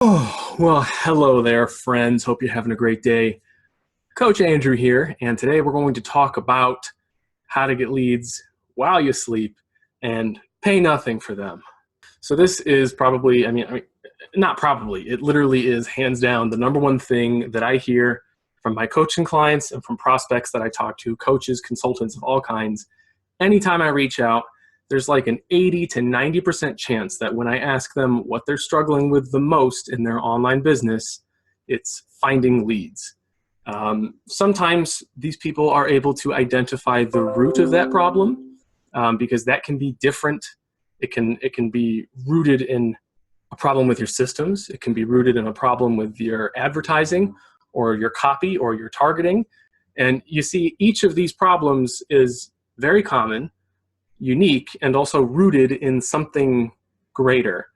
Oh, well, hello there, friends. Hope you're having a great day. Coach Andrew here, and today we're going to talk about how to get leads while you sleep and pay nothing for them. So this is probably, not probably, it literally is hands down the number one thing that I hear from my coaching clients and from prospects that I talk to, coaches, consultants of all kinds. Anytime I reach out, there's like an 80 to 90% chance that when I ask them what they're struggling with the most in their online business, it's finding leads. Sometimes these people are able to identify the root of that problem because that can be different. It can be rooted in a problem with your systems. It can be rooted in a problem with your advertising or your copy or your targeting. And you see, each of these problems is very common, unique, and also rooted in something greater.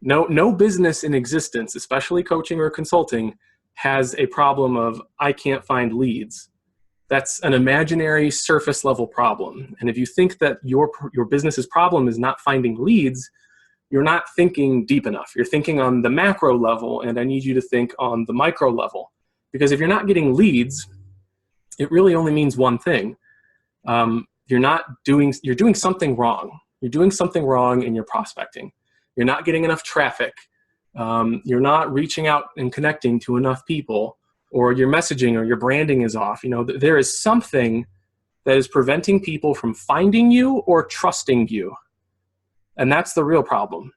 No business in existence, especially coaching or consulting, has a problem of I can't find leads. That's an imaginary surface level problem. And if you think that your business's problem is not finding leads, you're not thinking deep enough. You're thinking on the macro level, and I need you to think on the micro level. Because if you're not getting leads, it really only means one thing. You're doing something wrong. You're doing something wrong in your prospecting. You're not getting enough traffic. You're not reaching out and connecting to enough people, or your messaging or your branding is off. You know, there is something that is preventing people from finding you or trusting you. And that's the real problem.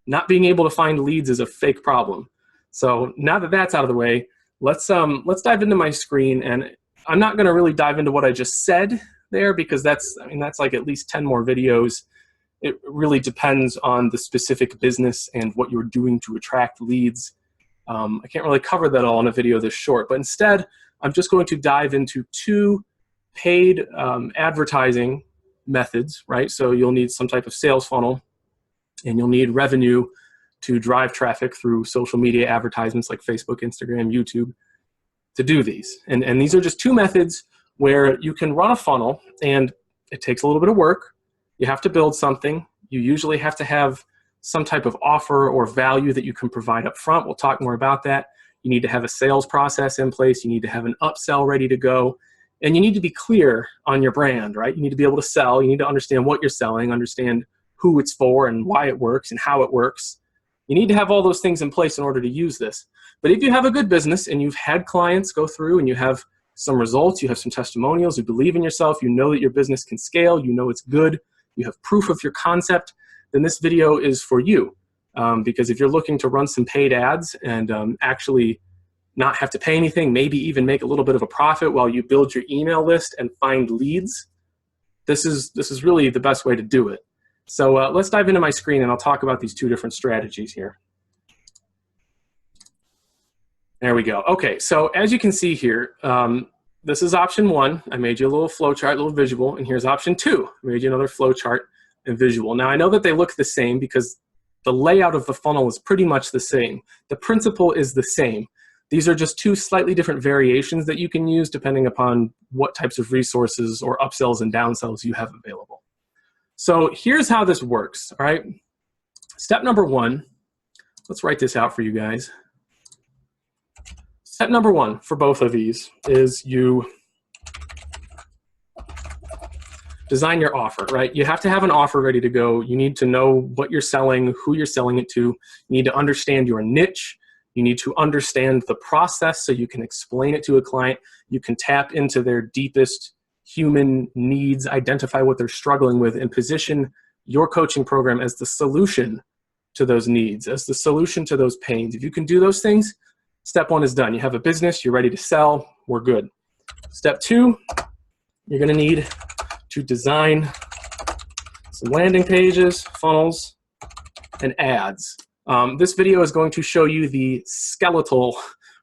Not being able to find leads is a fake problem. So now that that's out of the way, let's dive into my screen. And I'm not going to really dive into what I just said there because that's like at least 10 more videos. It really depends on the specific business and what you're doing to attract leads. I can't really cover that all in a video this short, but instead, I'm just going to dive into two paid advertising methods, right? So you'll need some type of sales funnel, and you'll need revenue to drive traffic through social media advertisements like Facebook, Instagram, YouTube to do these. And these are just two methods where you can run a funnel, and it takes a little bit of work. You have to build something. You usually have to have some type of offer or value that you can provide up front. We'll talk more about that. You need to have a sales process in place. You need to have an upsell ready to go. And you need to be clear on your brand, right? You need to be able to sell. You need to understand what you're selling, understand who it's for and why it works and how it works. You need to have all those things in place in order to use this. But if you have a good business and you've had clients go through and you have some results, you have some testimonials, you believe in yourself, you know that your business can scale, you know it's good, you have proof of your concept, then this video is for you. Because if you're looking to run some paid ads and actually not have to pay anything, maybe even make a little bit of a profit while you build your email list and find leads, this is really the best way to do it. So let's dive into my screen and I'll talk about these two different strategies here. There we go. Okay, so as you can see here, this is option one. I made you a little flow chart, a little visual, and here's option two. I made you another flow chart and visual. Now I know that they look the same because the layout of the funnel is pretty much the same. The principle is the same. These are just two slightly different variations that you can use depending upon what types of resources or upsells and downsells you have available. So here's how this works, all right? Step number one, let's write this out for you guys. Step number one for both of these is you design your offer, right? You have to have an offer ready to go. You need to know what you're selling, who you're selling it to. You need to understand your niche. You need to understand the process so you can explain it to a client. You can tap into their deepest human needs, identify what they're struggling with, and position your coaching program as the solution to those needs, as the solution to those pains. If you can do those things, step one is done. You have a business, you're ready to sell, we're good. Step two, you're gonna need to design some landing pages, funnels, and ads. This video is going to show you the skeletal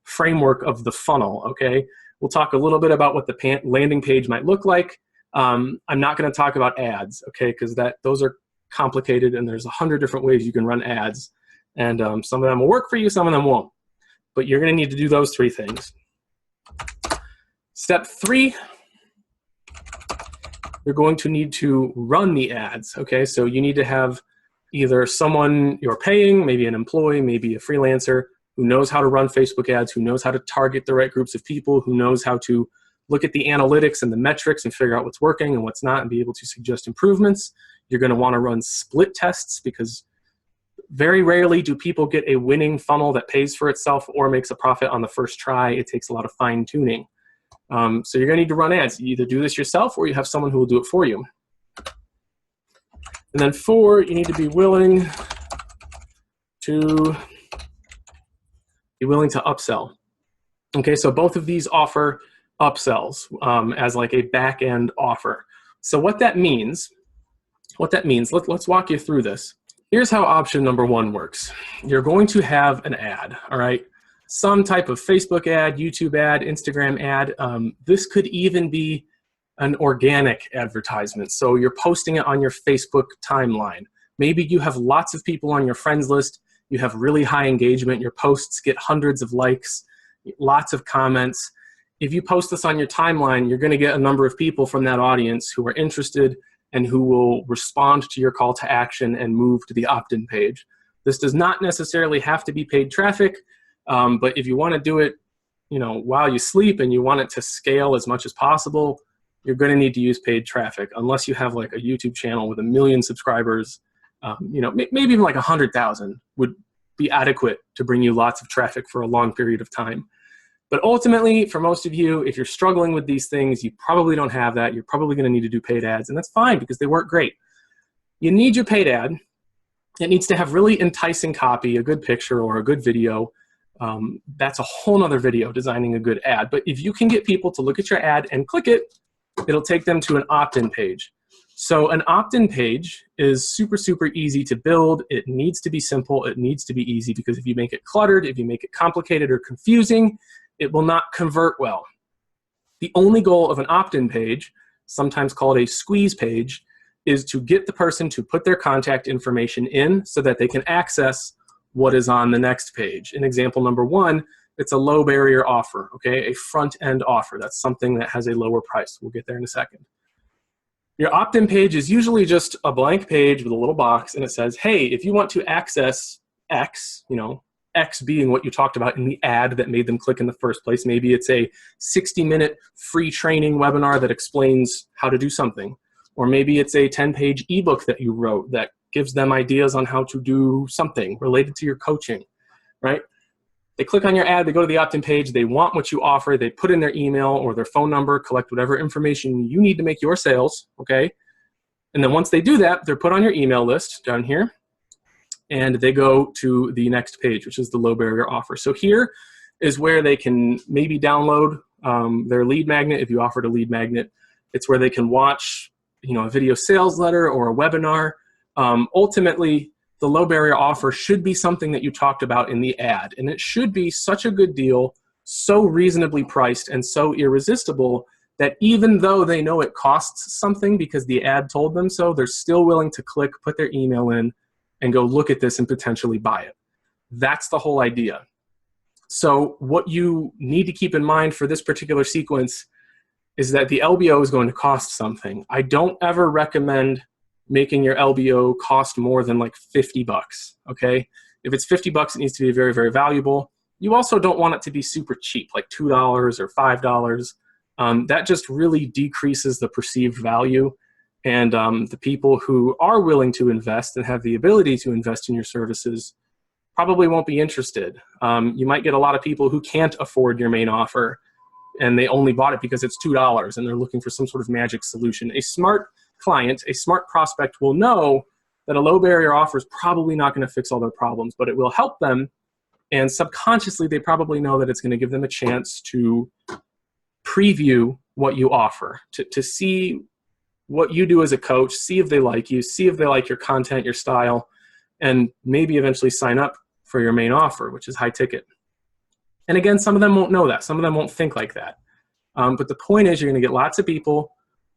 framework of the funnel, okay? We'll talk a little bit about what the landing page might look like. I'm not gonna talk about ads, okay? Because those are complicated and there's 100 different ways you can run ads. And some of them will work for you, some of them won't. But you're gonna need to do those three things. Step three, you're going to need to run the ads, okay? So you need to have either someone you're paying, maybe an employee, maybe a freelancer, who knows how to run Facebook ads, who knows how to target the right groups of people, who knows how to look at the analytics and the metrics and figure out what's working and what's not and be able to suggest improvements. You're going to want to run split tests, because very rarely do people get a winning funnel that pays for itself or makes a profit on the first try. It takes a lot of fine tuning. So you're going to need to run ads. You either do this yourself or you have someone who will do it for you. And then 4, you need to be willing to upsell. Okay, so both of these offer upsells as like a back-end offer. So what that means, let's walk you through this. Here's how option number 1 works. You're going to have an ad, all right? Some type of Facebook ad, YouTube ad, Instagram ad. This could even be an organic advertisement. So you're posting it on your Facebook timeline. Maybe you have lots of people on your friends list. You have really high engagement. Your posts get hundreds of likes, lots of comments. If you post this on your timeline, you're going to get a number of people from that audience who are interested and who will respond to your call to action and move to the opt-in page. This does not necessarily have to be paid traffic, but if you want to do it, while you sleep and you want it to scale as much as possible, you're going to need to use paid traffic, unless you have like a YouTube channel with 1 million subscribers. Maybe even like 100,000 would be adequate to bring you lots of traffic for a long period of time. But ultimately, for most of you, if you're struggling with these things, you probably don't have that. You're probably going to need to do paid ads, and that's fine because they work great. You need your paid ad. It needs to have really enticing copy, a good picture or a good video. That's a whole nother video, designing a good ad. But if you can get people to look at your ad and click it, it'll take them to an opt-in page. So an opt-in page is super, super easy to build. It needs to be simple. It needs to be easy, because if you make it cluttered, if you make it complicated or confusing, it will not convert well. The only goal of an opt-in page, sometimes called a squeeze page, is to get the person to put their contact information in so that they can access what is on the next page. In example number 1, it's a low barrier offer, okay? A front-end offer. That's something that has a lower price. We'll get there in a second. Your opt-in page is usually just a blank page with a little box, and it says, hey, if you want to access X, X being what you talked about in the ad that made them click in the first place. Maybe it's a 60-minute free training webinar that explains how to do something. Or maybe it's a 10-page ebook that you wrote that gives them ideas on how to do something related to your coaching, right? They click on your ad, they go to the opt-in page, they want what you offer, they put in their email or their phone number, collect whatever information you need to make your sales, okay? And then once they do that, they're put on your email list down here, and they go to the next page, which is the low barrier offer. So here is where they can maybe download their lead magnet if you offered a lead magnet. It's where they can watch a video sales letter or a webinar. Ultimately, the low barrier offer should be something that you talked about in the ad, and it should be such a good deal, so reasonably priced and so irresistible that even though they know it costs something because the ad told them so, they're still willing to click, put their email in, and go look at this and potentially buy it. That's the whole idea. So what you need to keep in mind for this particular sequence is that the LBO is going to cost something. I don't ever recommend making your LBO cost more than like 50 bucks, okay? If it's 50 bucks, it needs to be very, very valuable. You also don't want it to be super cheap, like $2 or $5. That just really decreases the perceived value. And the people who are willing to invest and have the ability to invest in your services probably won't be interested. You might get a lot of people who can't afford your main offer, and they only bought it because it's $2 and they're looking for some sort of magic solution. A smart client, a smart prospect will know that a low barrier offer is probably not going to fix all their problems, but it will help them. And subconsciously, they probably know that it's going to give them a chance to preview what you offer, to see what you do as a coach, see if they like you, see if they like your content, your style, and maybe eventually sign up for your main offer, which is high ticket. And again, some of them won't know that. Some of them won't think like that. But the point is, you're going to get lots of people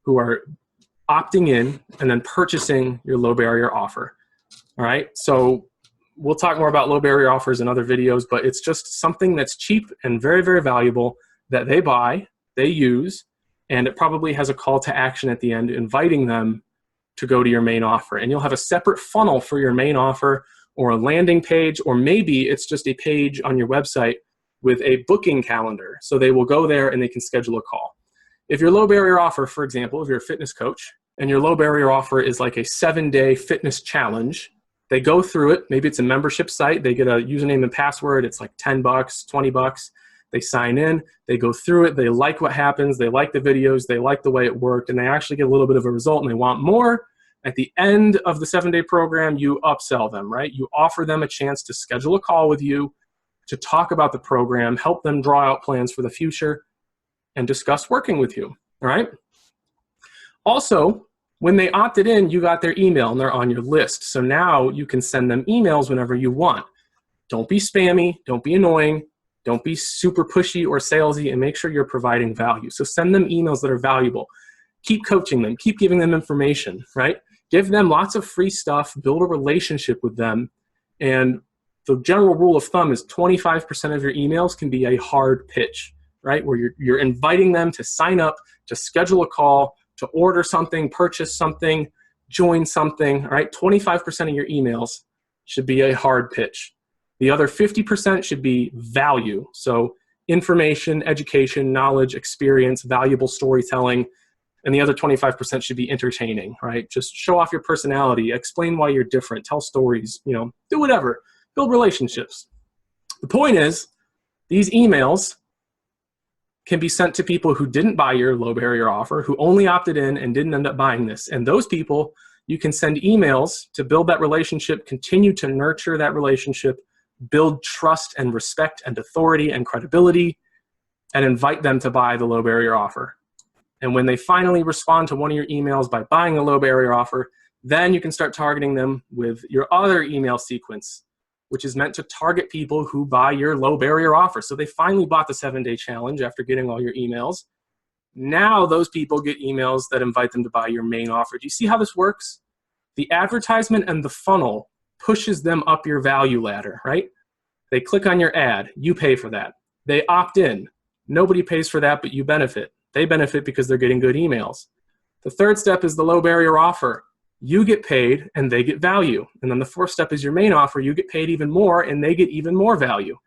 who are opting in and then purchasing your low barrier offer. All right. So we'll talk more about low barrier offers in other videos, but it's just something that's cheap and very, very valuable that they buy, they use, and it probably has a call to action at the end inviting them to go to your main offer. And you'll have a separate funnel for your main offer, or a landing page, or maybe it's just a page on your website with a booking calendar. So they will go there and they can schedule a call. If your low barrier offer, for example, if you're a fitness coach and your low barrier offer is like a 7-day fitness challenge, they go through it. Maybe it's a membership site. They get a username and password. It's like $10, $20. They sign in, they go through it. They like what happens. They like the videos. They like the way it worked, and they actually get a little bit of a result and they want more. At the end of the 7-day program, you upsell them, right? You offer them a chance to schedule a call with you to talk about the program, help them draw out plans for the future, and discuss working with you, all right? Also, when they opted in, you got their email and they're on your list. So now you can send them emails whenever you want. Don't be spammy, don't be annoying, don't be super pushy or salesy, and make sure you're providing value. So send them emails that are valuable. Keep coaching them, keep giving them information, right? Give them lots of free stuff, build a relationship with them. And the general rule of thumb is 25% of your emails can be a hard pitch, right? Where you're inviting them to sign up, to schedule a call, to order something, purchase something, join something, all right? 25% of your emails should be a hard pitch. The other 50% should be value. So information, education, knowledge, experience, valuable storytelling. And the other 25% should be entertaining, right? Just show off your personality, explain why you're different, tell stories, do whatever, build relationships. The point is, these emails can be sent to people who didn't buy your low barrier offer, who only opted in and didn't end up buying this. And those people, you can send emails to build that relationship, continue to nurture that relationship, build trust and respect and authority and credibility, and invite them to buy the low barrier offer. And when they finally respond to one of your emails by buying a low barrier offer, then you can start targeting them with your other email sequence, which is meant to target people who buy your low barrier offer. So they finally bought the 7-day challenge after getting all your emails. Now those people get emails that invite them to buy your main offer. Do you see how this works? The advertisement and the funnel pushes them up your value ladder, right? They click on your ad, you pay for that. They opt in. Nobody pays for that, but you benefit. They benefit because they're getting good emails. The third step is the low barrier offer. You get paid and they get value. And then the fourth step is your main offer. You get paid even more and they get even more value.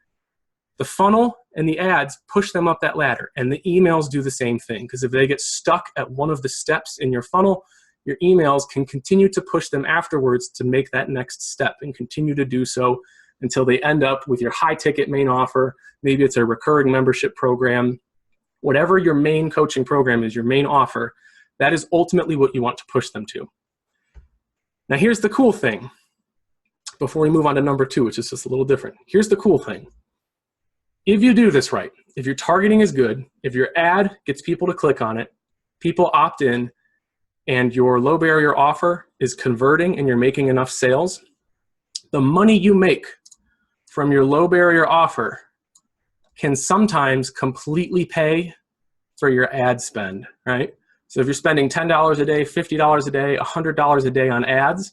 The funnel and the ads push them up that ladder, and the emails do the same thing, because if they get stuck at one of the steps in your funnel, your emails can continue to push them afterwards to make that next step and continue to do so until they end up with your high ticket main offer. Maybe it's a recurring membership program. Whatever your main coaching program is, your main offer, that is ultimately what you want to push them to. Now here's the cool thing. Before we move on to number 2, which is just a little different. Here's the cool thing. If you do this right, if your targeting is good, if your ad gets people to click on it, people opt in, and your low barrier offer is converting and you're making enough sales, the money you make from your low barrier offer can sometimes completely pay for your ad spend, right? So if you're spending $10 a day, $50 a day, $100 a day on ads,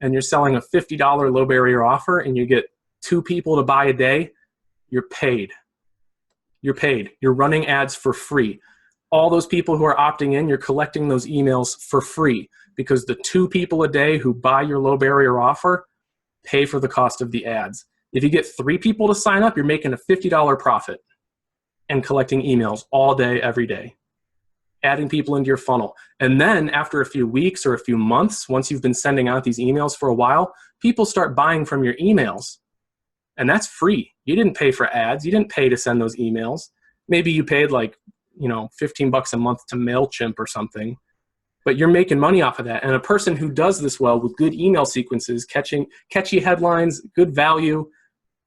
and you're selling a $50 low barrier offer and you get 2 people to buy a day, you're paid. You're paid. You're running ads for free. All those people who are opting in, you're collecting those emails for free, because the 2 people a day who buy your low barrier offer pay for the cost of the ads. If you get 3 people to sign up, you're making a $50 profit and collecting emails all day, every day, adding people into your funnel. And then after a few weeks or a few months, once you've been sending out these emails for a while, people start buying from your emails. And that's free. You didn't pay for ads. You didn't pay to send those emails. Maybe you paid like, $15 a month to MailChimp or something, but you're making money off of that. And a person who does this well with good email sequences, catchy headlines, good value,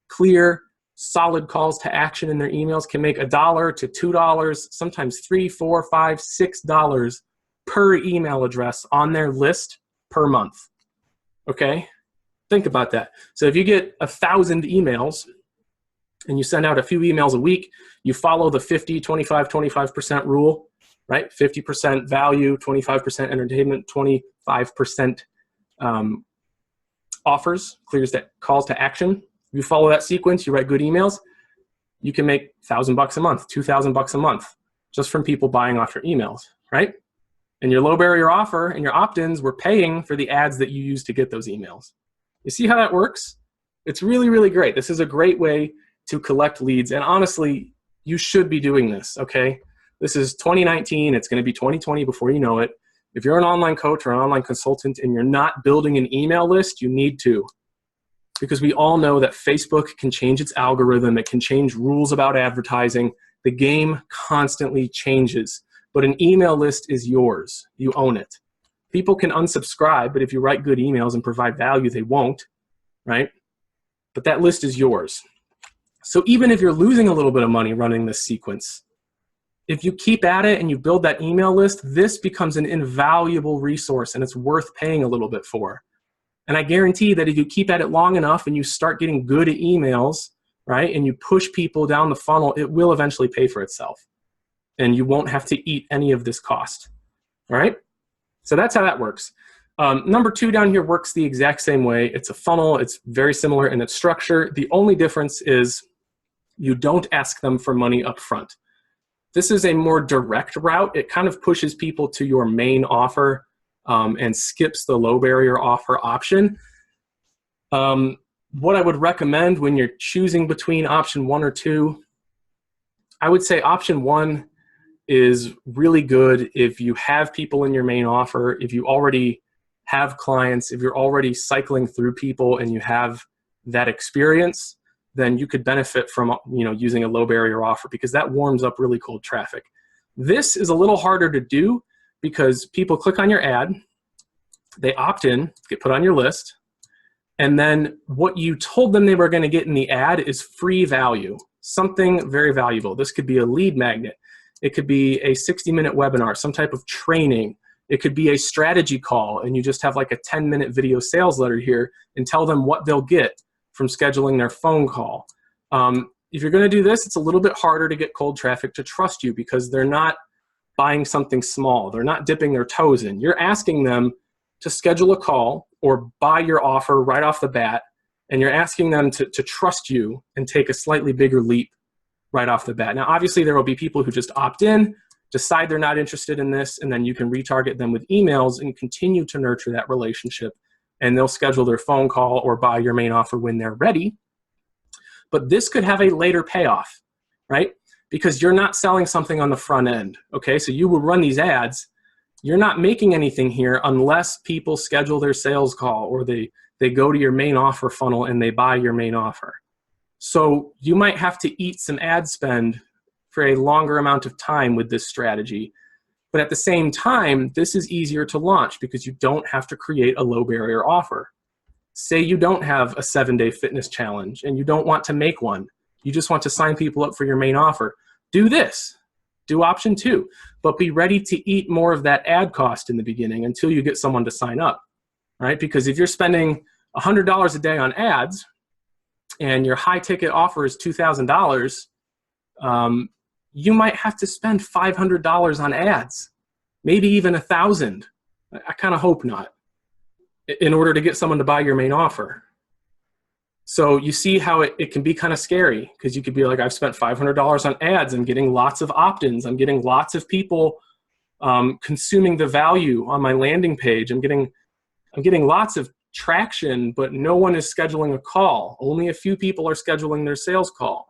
clear, solid calls to action in their emails, can make $1 to $2, sometimes $3, $4, $5, $6 per email address on their list per month. Okay? Think about that. So if you get 1,000 emails and you send out a few emails a week, you follow the 50, 25, 25% rule, right? 50% value, 25% entertainment, 25% offers, clears that calls to action. You follow that sequence, you write good emails, you can make $1,000 a month, $2,000 a month just from people buying off your emails, right? And your low barrier offer and your opt-ins were paying for the ads that you used to get those emails. You see how that works? It's really, really great. This is a great way to collect leads. And honestly, you should be doing this, okay? This is 2019. It's going to be 2020 before you know it. If you're an online coach or an online consultant and you're not building an email list, you need to. Because we all know that Facebook can change its algorithm. It can change rules about advertising. The game constantly changes. But an email list is yours. You own it. People can unsubscribe, but if you write good emails and provide value, they won't, right? But that list is yours. So even if you're losing a little bit of money running this sequence, if you keep at it and you build that email list, this becomes an invaluable resource and it's worth paying a little bit for. And I guarantee that if you keep at it long enough and you start getting good at emails, right, and you push people down the funnel, it will eventually pay for itself. And you won't have to eat any of this cost, all right? So that's how that works. Number 2 down here works the exact same way. It's a funnel. It's very similar in its structure. The only difference is you don't ask them for money up front. This is a more direct route. It kind of pushes people to your main offer and skips the low barrier offer option. What I would recommend when you're choosing between option 1 or 2, I would say option 1 is really good if you have people in your main offer, if you already have clients, if you're already cycling through people and you have that experience, then you could benefit from using a low barrier offer because that warms up really cold traffic. This is a little harder to do because people click on your ad, they opt in, get put on your list, and then what you told them they were going to get in the ad is free value, something very valuable. This could be a lead magnet. It could be a 60-minute webinar, some type of training. It could be a strategy call, and you just have like a 10-minute video sales letter here and tell them what they'll get from scheduling their phone call. If you're going to do this, it's a little bit harder to get cold traffic to trust you because they're not buying something small. They're not dipping their toes in. You're asking them to schedule a call or buy your offer right off the bat, and you're asking them to trust you and take a slightly bigger leap right off the bat. Now, obviously, there will be people who just opt in, decide they're not interested in this, and then you can retarget them with emails and continue to nurture that relationship, and they'll schedule their phone call or buy your main offer when they're ready. But this could have a later payoff, right? Because you're not selling something on the front end, okay? So you would run these ads. You're not making anything here unless people schedule their sales call or they go to your main offer funnel and they buy your main offer. So you might have to eat some ad spend for a longer amount of time with this strategy. But at the same time, this is easier to launch because you don't have to create a low barrier offer. Say you don't have a 7-day fitness challenge and you don't want to make one. You just want to sign people up for your main offer. Do this. Do option 2. But be ready to eat more of that ad cost in the beginning until you get someone to sign up, right? Because if you're spending $100 a day on ads and your high ticket offer is $2,000, you might have to spend $500 on ads, maybe even $1,000. I kind of hope not, in order to get someone to buy your main offer. So you see how it can be kind of scary because you could be like, I've spent $500 on ads. I'm getting lots of opt-ins. I'm getting lots of people consuming the value on my landing page. I'm getting lots of traction, but no one is scheduling a call. Only a few people are scheduling their sales call.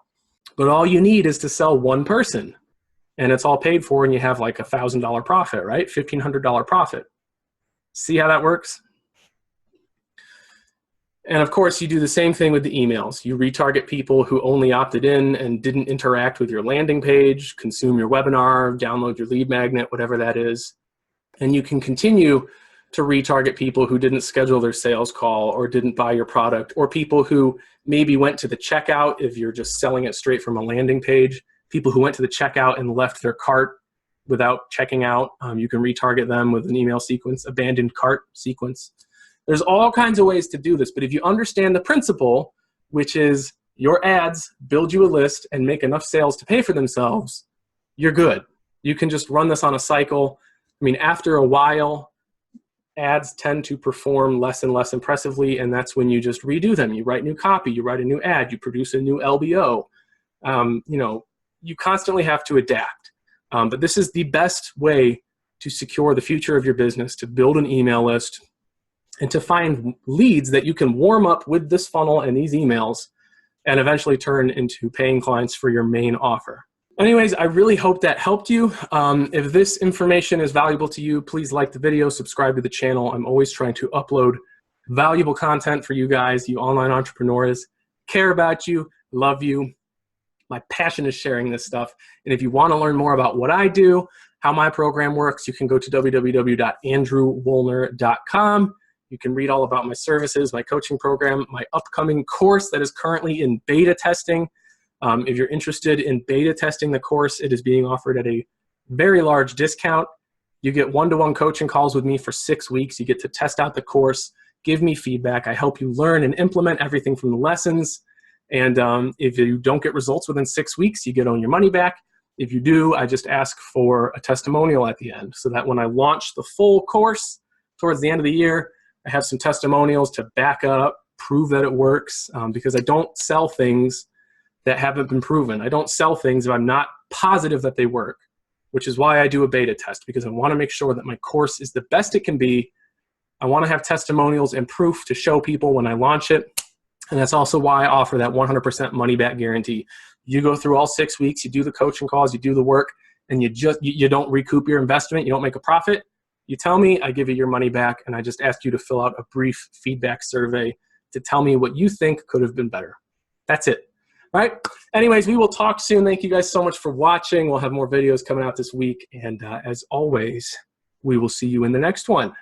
But all you need is to sell one person and it's all paid for and you have like $1,000 profit, right? $1,500 profit. See how that works? And of course, you do the same thing with the emails. You retarget people who only opted in and didn't interact with your landing page, consume your webinar, download your lead magnet, whatever that is. And you can continue to retarget people who didn't schedule their sales call or didn't buy your product, or people who maybe went to the checkout if you're just selling it straight from a landing page. People who went to the checkout and left their cart without checking out, you can retarget them with an email sequence, abandoned cart sequence. There's all kinds of ways to do this, but if you understand the principle, which is your ads build you a list and make enough sales to pay for themselves, you're good. You can just run this on a cycle. I mean, after a while, ads tend to perform less and less impressively, and that's when you just redo them. You write new copy, you write a new ad, you produce a new LBO. You constantly have to adapt. But this is the best way to secure the future of your business, to build an email list, and to find leads that you can warm up with this funnel and these emails and eventually turn into paying clients for your main offer. Anyways, I really hope that helped you. If this information is valuable to you, please like the video, subscribe to the channel. I'm always trying to upload valuable content for you guys, you online entrepreneurs. Care about you, love you. My passion is sharing this stuff. And if you want to learn more about what I do, how my program works, you can go to www.andrewwuellner.com. You can read all about my services, my coaching program, my upcoming course that is currently in beta testing. If you're interested in beta testing the course, it is being offered at a very large discount. You get one-to-one coaching calls with me for 6 weeks. You get to test out the course, give me feedback. I help you learn and implement everything from the lessons. And if you don't get results within 6 weeks, you get on your money back. If you do, I just ask for a testimonial at the end so that when I launch the full course towards the end of the year, I have some testimonials to back up, prove that it works, because I don't sell things that haven't been proven. I don't sell things if I'm not positive that they work, which is why I do a beta test, because I want to make sure that my course is the best it can be. I want to have testimonials and proof to show people when I launch it. And that's also why I offer that 100% money back guarantee. You go through all 6 weeks, you do the coaching calls, you do the work, and you don't recoup your investment, you don't make a profit. You tell me, I give you your money back, and I just ask you to fill out a brief feedback survey to tell me what you think could have been better. That's it. All right. Anyways, we will talk soon. Thank you guys so much for watching. We'll have more videos coming out this week. And as always, we will see you in the next one.